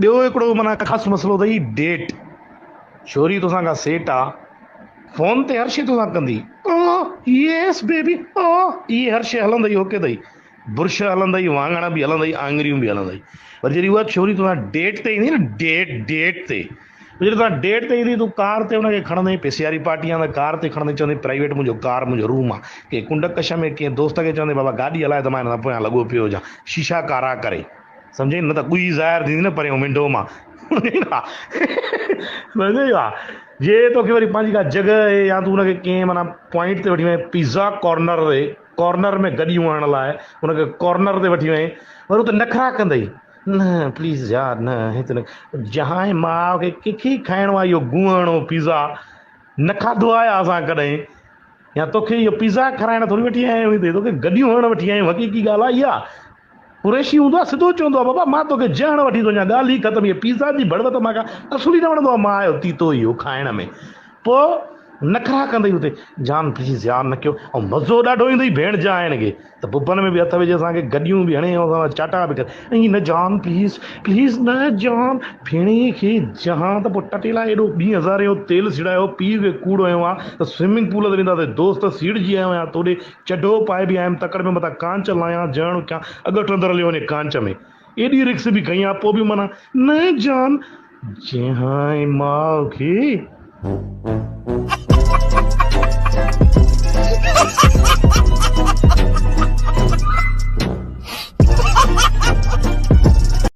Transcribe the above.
ॿियो हिकिड़ो माना ख़ासि मसइलो अथई डेट। छोरी तोसां खां सेट आहे, फोन ते हर शइ तोसां कंदी, यस बेबी, इहे हर शइ हलंदई, ओके अथई, बुर्श हलंदई, वाङण बि हलंदई, आङरियूं बि हलंदई। पर जॾहिं उहा छोरी तोसां डेट ते ईंदी न, डेट ते, जॾहिं तव्हां डेट ते ईंदी, तूं कार ते हुनखे खणंदई, पैसे वारी पार्टी आहे त कार ते खणंदई, चवंदई प्राइवेट मुंहिंजो कार, मुंहिंजो रूम आहे। कंहिं कुंडकश में कंहिं दोस्त खे चवंदई बाबा गाॾी हलाए, त मां हिन पोयां लॻो पियो हुजां, शीशा कारा करे, सम्झे न, त ॻुई ज़ाहिर थींदी न परियों विंडो मां। सम्झे आहे, जे तोखे वरी पंहिंजी का जॻह आहे, या तूं हुनखे कंहिं माना पॉइंट ते वठी वञे, पिज़्ज़ा कॉर्नर में गॾियूं हणण लाइ हुनखे कॉर्नर ते वठी वञे, वरी हुते नखरा कंदई, न प्लीज़ यार न हिते न, जहां माउ खे कंहिंखे खाइणो आहे इहो गुआणो पिज़्ज़ा, न खाधो आहे असां कॾहिं, या तोखे इहो पिज़्ज़ा खाराइण थोरी वठी आया आहियूं हिते, तोखे गॾियूं हणण वठी आया आहियूं। हक़ीक़ी ॻाल्हि आहे इहा। कुरैशी हूंदो आहे सिधो चवंदो आहे, बाबा मां तोखे जहण वठी थो वञा, ॻाल्हि ई ख़तमु, इहे पिज़्ज़ा जी बड़वत मां का असुली न वणंदो आहे, मां आयो तीतो इहो खाइण में। पोइ नखरा कंदई हुते, जान प्लीज़ यार न कयो, ऐं मज़ो ॾाढो ईंदई भेण जाइण खे, त पुपन में बि हथ विझे, असांखे गॾियूं बि हणे, ऐं चाटा बि कर, ऐं न जान प्लीज़ प्लीज़ न जान, भेणे खे जहां त पोइ टटेला एॾो 2000 जो तेल सिड़ायो, पीउ खे कूड़ हुयो आहे, त स्विमिंग पूल ते वेंदासीं, दोस्त सीड़जी आयो आहियां, तोॾे चढो पाए बि आयुमि, तकड़ में मथां कांच लायां, जहण कयां, अॻु अंदरि हलियो वञे कांच में, एॾी रिक्स बि कई आहे, पोइ बि माना न जान, जहां माउ खे